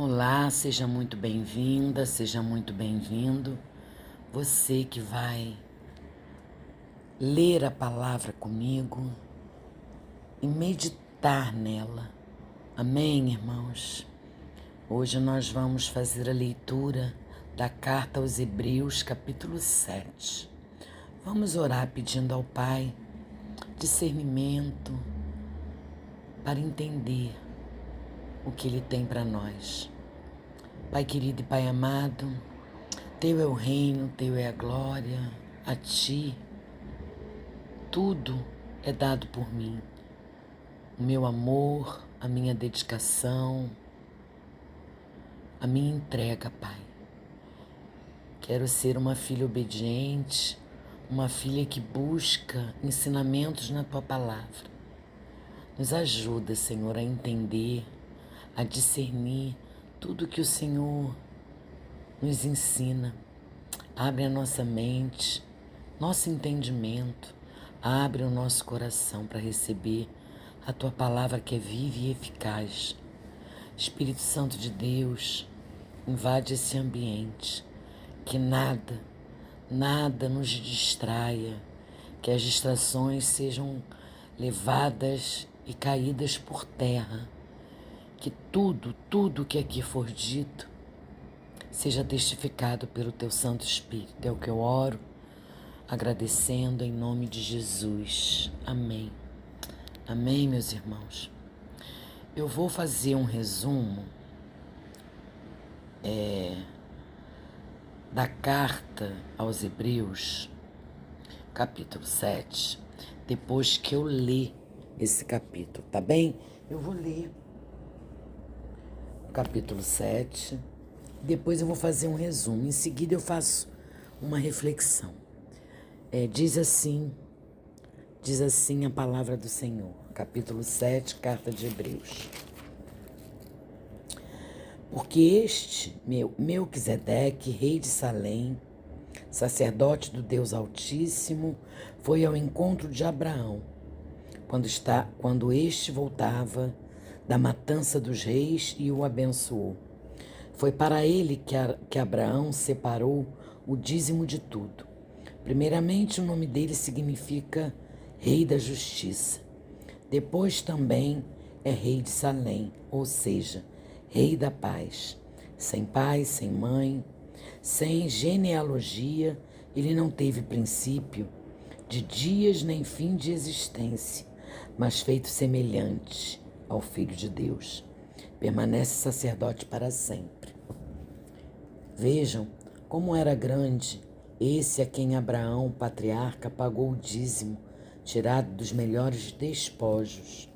Olá, seja muito bem-vinda, seja muito bem-vindo. Você que vai ler a palavra comigo e meditar nela. Amém, irmãos? Hoje nós vamos fazer a leitura da carta aos Hebreus, capítulo 7. Vamos orar pedindo ao Pai discernimento para entender o que Ele tem para nós. Pai querido e Pai amado, Teu é o reino, Teu é a glória, a Ti tudo é dado por mim. O meu amor, a minha dedicação, a minha entrega, Pai. Quero ser uma filha obediente, uma filha que busca ensinamentos na Tua palavra. Nos ajuda, Senhor, a entender, a discernir tudo que o Senhor nos ensina. Abre a nossa mente, nosso entendimento, abre o nosso coração para receber a Tua palavra que é viva e eficaz. Espírito Santo de Deus, invade esse ambiente, que nada nos distraia, que as distrações sejam levadas e caídas por terra, que tudo que aqui for dito seja testificado pelo Teu Santo Espírito. É o que eu oro, agradecendo em nome de Jesus. Amém. Amém, meus irmãos. Eu vou fazer um resumo da carta aos Hebreus, capítulo 7, depois que eu ler esse capítulo, tá bem? Eu vou ler o capítulo 7, depois eu vou fazer um resumo, em seguida eu faço uma reflexão. Diz assim a palavra do Senhor, capítulo 7, carta de Hebreus. Porque este, Melquisedeque, rei de Salém, sacerdote do Deus Altíssimo, foi ao encontro de Abraão, quando este voltava da matança dos reis e o abençoou. Foi para ele que Abraão separou o dízimo de tudo. Primeiramente, o nome dele significa Rei da Justiça. Depois também é Rei de Salém, ou seja, Rei da Paz. Sem pai, sem mãe, sem genealogia, ele não teve princípio de dias nem fim de existência, mas feito semelhante ao Filho de Deus. Permanece sacerdote para sempre. Vejam como era grande esse a quem Abraão, patriarca, pagou o dízimo, tirado dos melhores despojos.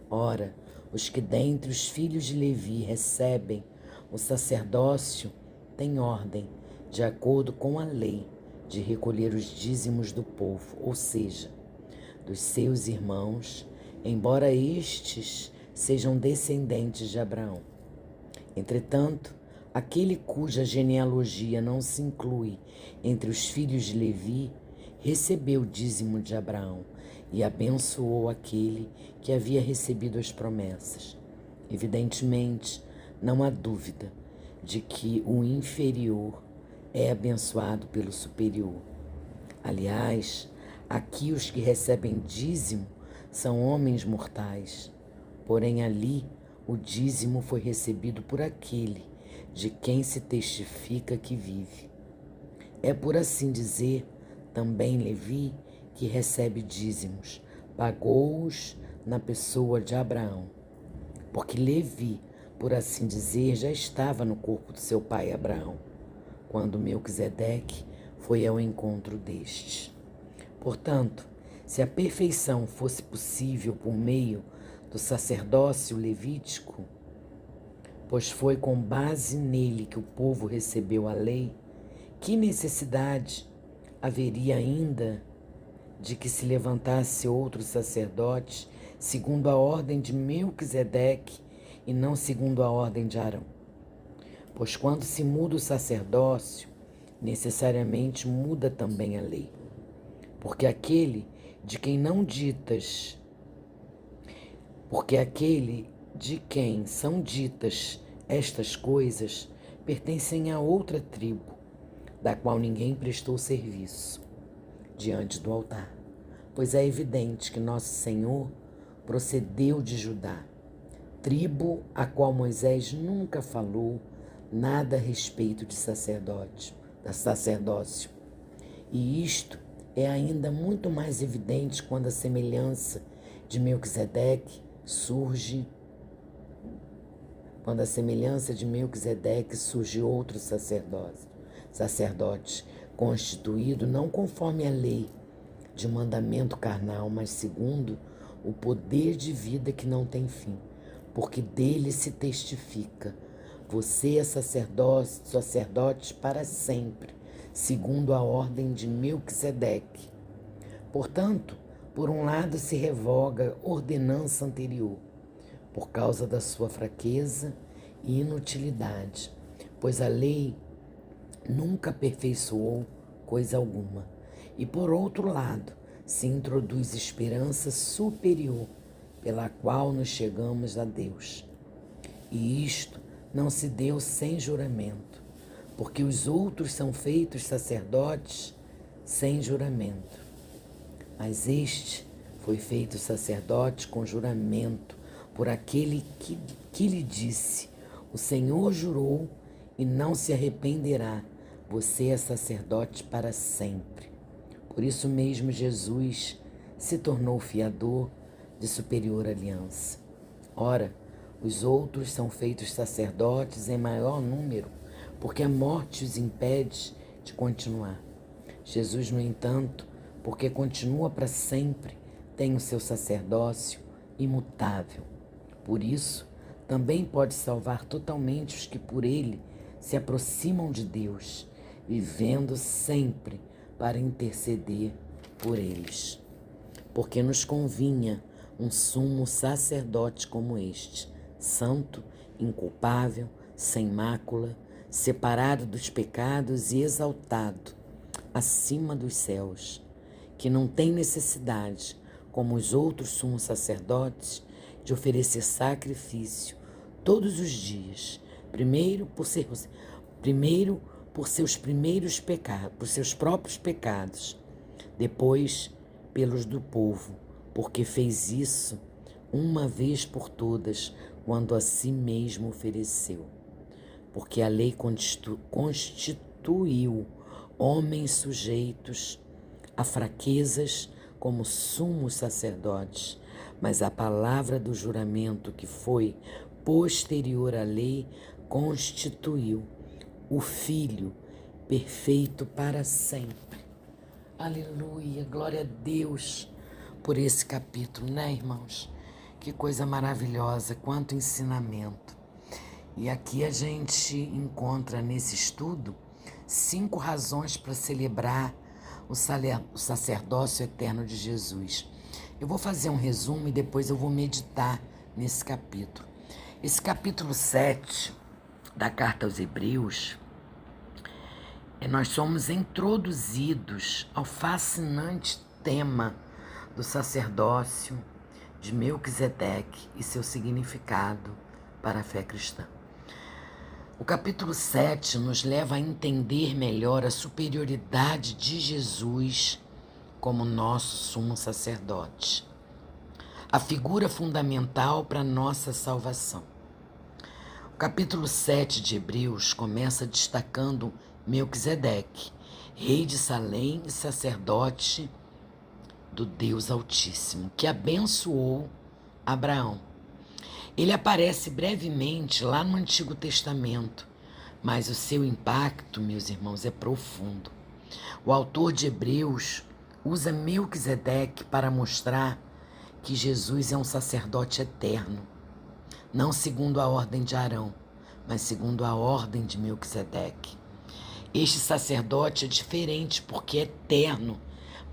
Ora, os que dentre os filhos de Levi recebem o sacerdócio têm ordem, de acordo com a lei, de recolher os dízimos do povo, ou seja, dos seus irmãos, embora estes sejam descendentes de Abraão. Entretanto, aquele cuja genealogia não se inclui entre os filhos de Levi, recebeu o dízimo de Abraão e abençoou aquele que havia recebido as promessas. Evidentemente, não há dúvida de que o inferior é abençoado pelo superior. Aliás, aqui os que recebem dízimo são homens mortais, porém ali o dízimo foi recebido por aquele de quem se testifica que vive. É, por assim dizer, também Levi que recebe dízimos, pagou-os na pessoa de Abraão, porque Levi, por assim dizer, já estava no corpo do seu pai Abraão, quando Melquisedeque foi ao encontro deste. Portanto, se a perfeição fosse possível por meio do sacerdócio levítico, pois foi com base nele que o povo recebeu a lei, que necessidade haveria ainda de que se levantasse outro sacerdote segundo a ordem de Melquisedeque e não segundo a ordem de Arão? Pois quando se muda o sacerdócio, necessariamente muda também a lei. Porque aquele de quem são ditas Estas coisas pertencem a outra tribo, da qual ninguém prestou serviço diante do altar, pois é evidente que nosso Senhor procedeu de Judá, tribo a qual Moisés nunca falou nada a respeito de sacerdócio. E isto é ainda muito mais evidente quando a semelhança de Melquisedeque surge outro sacerdote constituído não conforme a lei de mandamento carnal, mas segundo o poder de vida que não tem fim, porque dele se testifica: você é sacerdote para sempre, segundo a ordem de Melquisedeque. Portanto, por um lado se revoga ordenança anterior, por causa da sua fraqueza e inutilidade, pois a lei nunca aperfeiçoou coisa alguma. E por outro lado, se introduz esperança superior, pela qual nos chegamos a Deus. E isto não se deu sem juramento, porque os outros são feitos sacerdotes sem juramento. Mas este foi feito sacerdote com juramento, por aquele que lhe disse: o Senhor jurou e não se arrependerá, você é sacerdote para sempre. Por isso mesmo Jesus se tornou fiador de superior aliança. Ora, os outros são feitos sacerdotes em maior número, porque a morte os impede de continuar. Jesus, no entanto, porque continua para sempre, tem o seu sacerdócio imutável. Por isso, também pode salvar totalmente os que por ele se aproximam de Deus, vivendo sempre para interceder por eles. Porque nos convinha um sumo sacerdote como este, santo, inculpável, sem mácula, separado dos pecados e exaltado acima dos céus, que não tem necessidade, como os outros sumos sacerdotes, de oferecer sacrifício todos os dias, primeiro por seus próprios pecados, depois pelos do povo, porque fez isso uma vez por todas, quando a si mesmo ofereceu. Porque a lei constituiu homens sujeitos a fraquezas como sumos sacerdotes, mas a palavra do juramento, que foi posterior à lei, constituiu o Filho perfeito para sempre. Aleluia, glória a Deus por esse capítulo, né, irmãos? Que coisa maravilhosa, quanto ensinamento. E aqui a gente encontra nesse estudo 5 razões para celebrar o sacerdócio eterno de Jesus. Eu vou fazer um resumo e depois eu vou meditar nesse capítulo. Esse capítulo 7 da Carta aos Hebreus, nós somos introduzidos ao fascinante tema do sacerdócio de Melquisedeque e seu significado para a fé cristã. O capítulo 7 nos leva a entender melhor a superioridade de Jesus como nosso sumo sacerdote, a figura fundamental para a nossa salvação. O capítulo 7 de Hebreus começa destacando Melquisedeque, rei de Salém e sacerdote do Deus Altíssimo, que abençoou Abraão. Ele aparece brevemente lá no Antigo Testamento, mas o seu impacto, meus irmãos, é profundo. O autor de Hebreus usa Melquisedeque para mostrar que Jesus é um sacerdote eterno, não segundo a ordem de Arão, mas segundo a ordem de Melquisedeque. Este sacerdote é diferente porque é eterno,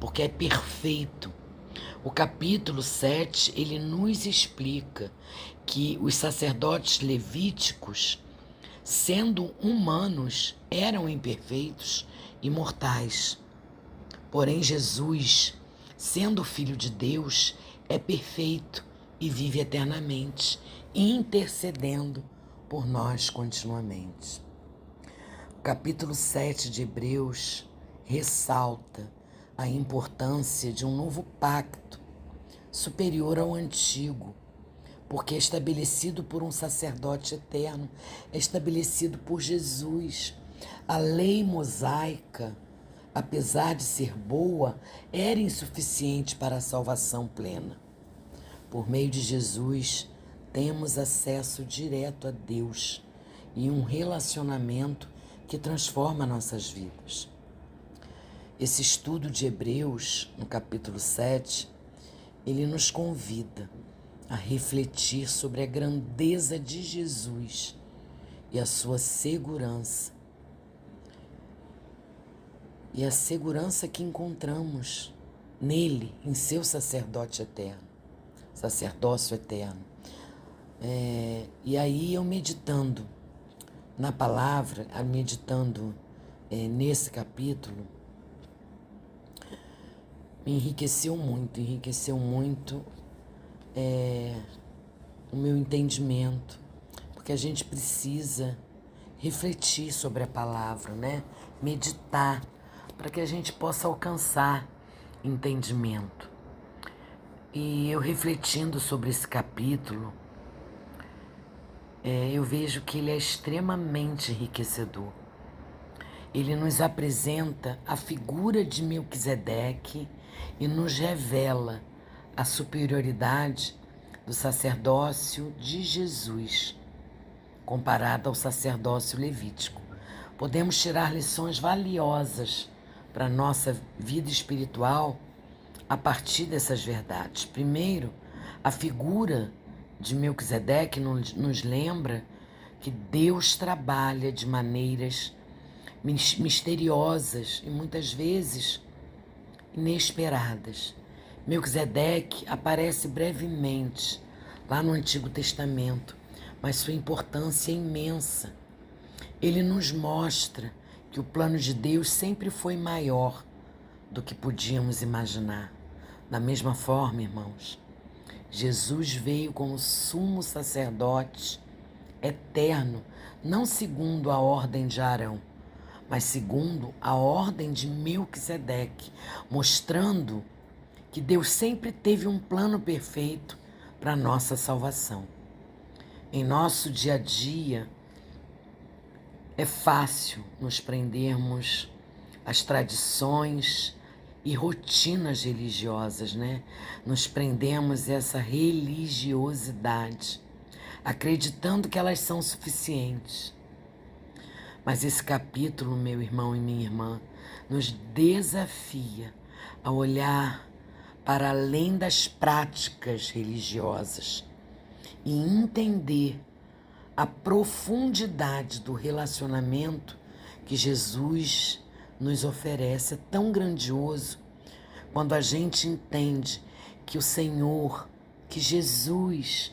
porque é perfeito. O capítulo 7, ele nos explica que os sacerdotes levíticos, sendo humanos, eram imperfeitos e mortais. Porém, Jesus, sendo Filho de Deus, é perfeito e vive eternamente, intercedendo por nós continuamente. O capítulo 7 de Hebreus ressalta a importância de um novo pacto superior ao antigo, porque é estabelecido por um sacerdote eterno, é estabelecido por Jesus. A lei mosaica, apesar de ser boa, era insuficiente para a salvação plena. Por meio de Jesus, temos acesso direto a Deus e um relacionamento que transforma nossas vidas. Esse estudo de Hebreus, no capítulo 7, ele nos convida a refletir sobre a grandeza de Jesus e a sua segurança. E a segurança que encontramos nele, em seu sacerdócio eterno. E aí eu meditando na palavra, meditando nesse capítulo, me enriqueceu muito o meu entendimento, porque a gente precisa refletir sobre a palavra, né? Meditar, para que a gente possa alcançar entendimento. E eu refletindo sobre esse capítulo, eu vejo que ele é extremamente enriquecedor. Ele nos apresenta a figura de Melquisedeque e nos revela a superioridade do sacerdócio de Jesus, comparado ao sacerdócio levítico. Podemos tirar lições valiosas para a nossa vida espiritual a partir dessas verdades. Primeiro, a figura de Melquisedeque nos lembra que Deus trabalha de maneiras misteriosas e muitas vezes inesperadas. Melquisedeque aparece brevemente lá no Antigo Testamento, mas sua importância é imensa. Ele nos mostra que o plano de Deus sempre foi maior do que podíamos imaginar. Da mesma forma, irmãos, Jesus veio como sumo sacerdote eterno, não segundo a ordem de Arão, mas segundo a ordem de Melquisedeque, mostrando que Deus sempre teve um plano perfeito para a nossa salvação. Em nosso dia a dia, é fácil nos prendermos às tradições e rotinas religiosas, né? Nos prendemos a essa religiosidade, acreditando que elas são suficientes. Mas esse capítulo, meu irmão e minha irmã, nos desafia a olhar para além das práticas religiosas e entender a profundidade do relacionamento que Jesus nos oferece. É tão grandioso quando a gente entende que o Senhor, que Jesus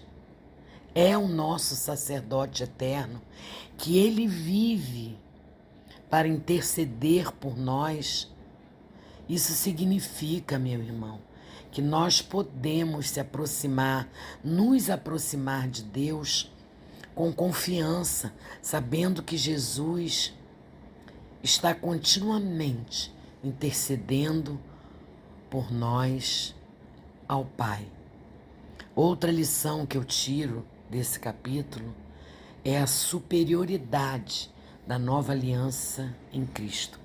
é o nosso sacerdote eterno, que Ele vive para interceder por nós. Isso significa, meu irmão, que nós podemos nos aproximar de Deus com confiança, sabendo que Jesus está continuamente intercedendo por nós ao Pai. Outra lição que eu tiro desse capítulo é a superioridade da nova aliança em Cristo.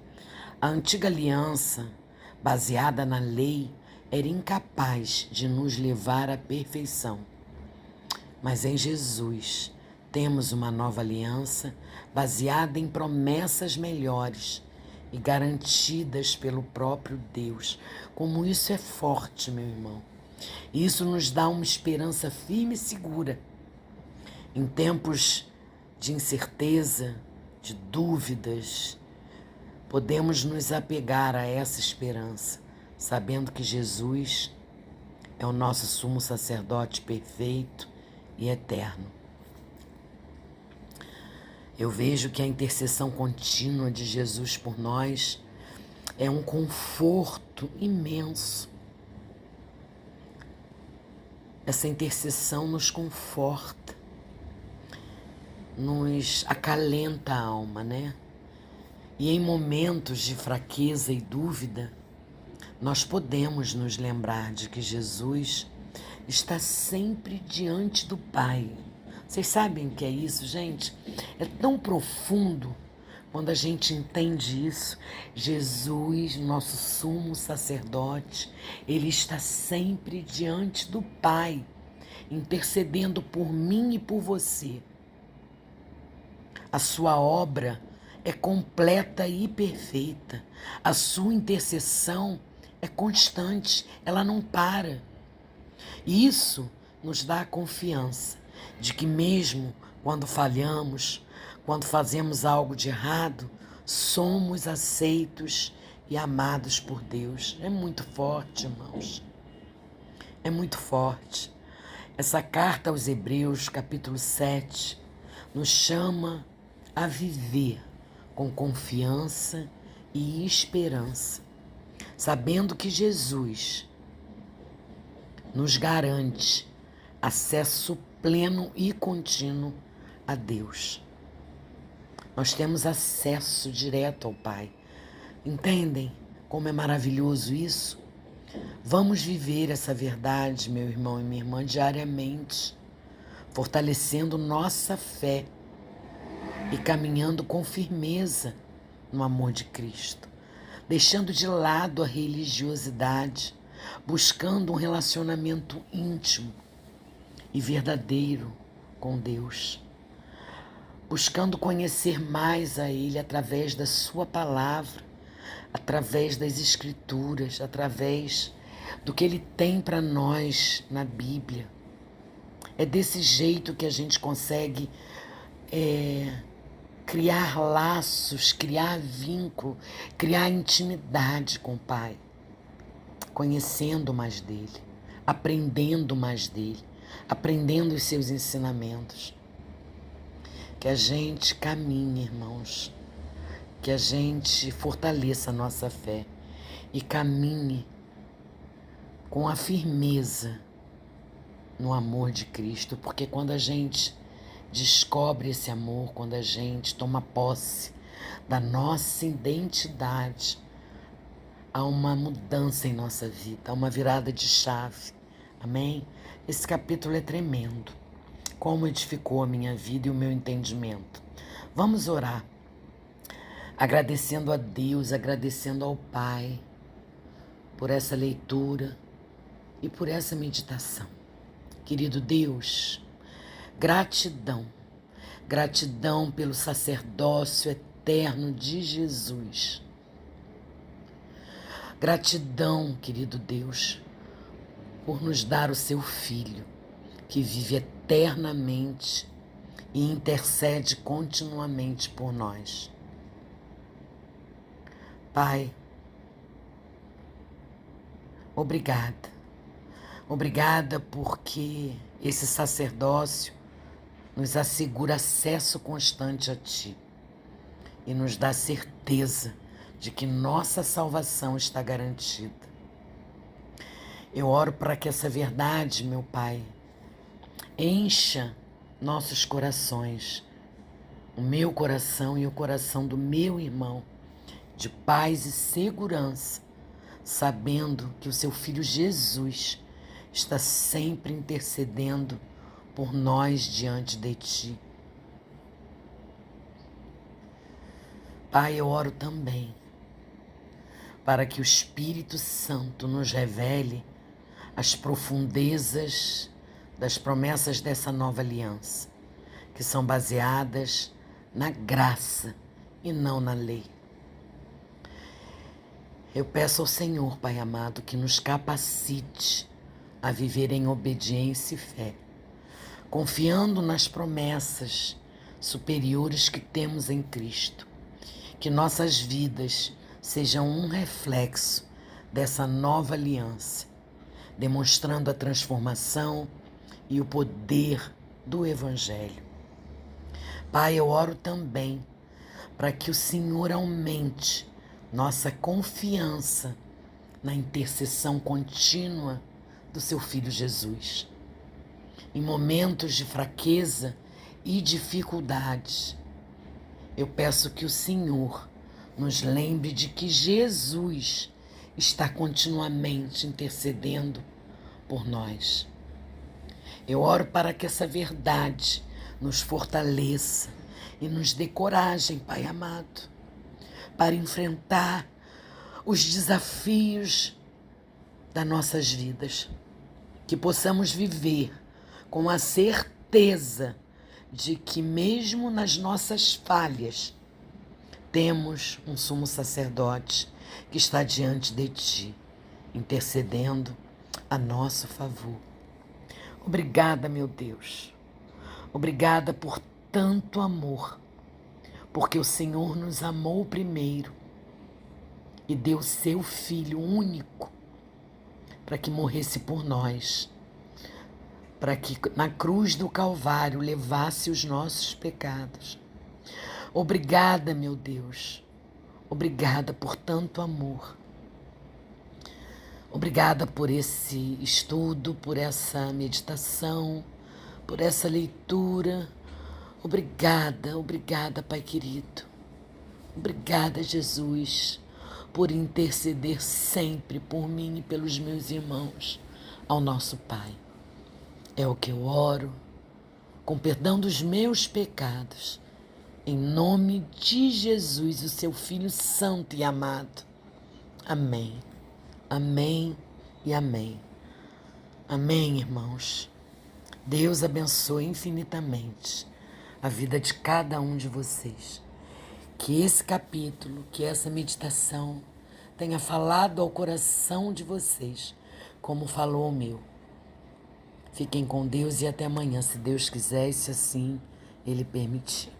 A antiga aliança, baseada na lei, era incapaz de nos levar à perfeição. Mas em Jesus temos uma nova aliança baseada em promessas melhores e garantidas pelo próprio Deus. Como isso é forte, meu irmão. Isso nos dá uma esperança firme e segura. Em tempos de incerteza, de dúvidas, podemos nos apegar a essa esperança, sabendo que Jesus é o nosso sumo sacerdote perfeito e eterno. Eu vejo que a intercessão contínua de Jesus por nós é um conforto imenso. Essa intercessão nos conforta. nos acalenta a alma, né? E em momentos de fraqueza e dúvida, nós podemos nos lembrar de que Jesus está sempre diante do Pai. Vocês sabem o que é isso, gente? É tão profundo quando a gente entende isso. Jesus, nosso sumo sacerdote, ele está sempre diante do Pai, intercedendo por mim e por você. A sua obra é completa e perfeita. A sua intercessão é constante, ela não para. E isso nos dá a confiança de que mesmo quando falhamos, quando fazemos algo de errado, somos aceitos e amados por Deus. É muito forte, irmãos. É muito forte. Essa carta aos Hebreus, capítulo 7, nos chama a viver com confiança e esperança, sabendo que Jesus nos garante acesso pleno e contínuo a Deus. Nós temos acesso direto ao Pai. Entendem como é maravilhoso isso? Vamos viver essa verdade, meu irmão e minha irmã, diariamente, fortalecendo nossa fé e caminhando com firmeza no amor de Cristo, deixando de lado a religiosidade, buscando um relacionamento íntimo e verdadeiro com Deus, buscando conhecer mais a Ele através da Sua palavra, através das Escrituras, através do que Ele tem para nós na Bíblia. É desse jeito que a gente consegue criar laços, criar vínculo, criar intimidade com o Pai, conhecendo mais dele, aprendendo mais dele, aprendendo os seus ensinamentos. Que a gente caminhe, irmãos, que a gente fortaleça a nossa fé e caminhe com a firmeza no amor de Cristo, porque quando a gente descobre esse amor, quando a gente toma posse da nossa identidade, há uma mudança em nossa vida, há uma virada de chave. Amém? Esse capítulo é tremendo. Como edificou a minha vida e o meu entendimento. Vamos orar, agradecendo a Deus, agradecendo ao Pai por essa leitura e por essa meditação. Querido Deus, gratidão, gratidão pelo sacerdócio eterno de Jesus. Gratidão, querido Deus, por nos dar o seu Filho, que vive eternamente e intercede continuamente por nós. Pai, obrigada. Obrigada porque esse sacerdócio nos assegura acesso constante a Ti e nos dá certeza de que nossa salvação está garantida. Eu oro para que essa verdade, meu Pai, encha nossos corações, o meu coração e o coração do meu irmão, de paz e segurança, sabendo que o seu Filho Jesus está sempre intercedendo por nós diante de Ti. Pai, eu oro também para que o Espírito Santo nos revele as profundezas das promessas dessa nova aliança, que são baseadas na graça e não na lei. Eu peço ao Senhor, Pai amado, que nos capacite a viver em obediência e fé, confiando nas promessas superiores que temos em Cristo. Que nossas vidas sejam um reflexo dessa nova aliança, demonstrando a transformação e o poder do Evangelho. Pai, eu oro também para que o Senhor aumente nossa confiança na intercessão contínua do seu Filho Jesus. Em momentos de fraqueza, e dificuldades, eu peço que o Senhor nos lembre de que Jesus está continuamente intercedendo por nós. Eu oro para que essa verdade nos fortaleça e nos dê coragem, Pai amado, para enfrentar os desafios das nossas vidas. Que possamos viver com a certeza de que mesmo nas nossas falhas, temos um sumo sacerdote que está diante de Ti, intercedendo a nosso favor. Obrigada, meu Deus. Obrigada por tanto amor, porque o Senhor nos amou primeiro e deu seu Filho único para que morresse por nós, para que na cruz do Calvário levasse os nossos pecados. Obrigada, meu Deus. Obrigada por tanto amor. Obrigada por esse estudo, por essa meditação, por essa leitura. Obrigada, Pai querido. Obrigada, Jesus, por interceder sempre por mim e pelos meus irmãos ao nosso Pai. É o que eu oro, com perdão dos meus pecados, em nome de Jesus, o seu Filho santo e amado. Amém. Amém e amém. Amém, irmãos. Deus abençoe infinitamente a vida de cada um de vocês. Que esse capítulo, que essa meditação tenha falado ao coração de vocês, como falou ao meu. Fiquem com Deus e até amanhã, se Deus quiser e se assim Ele permitir.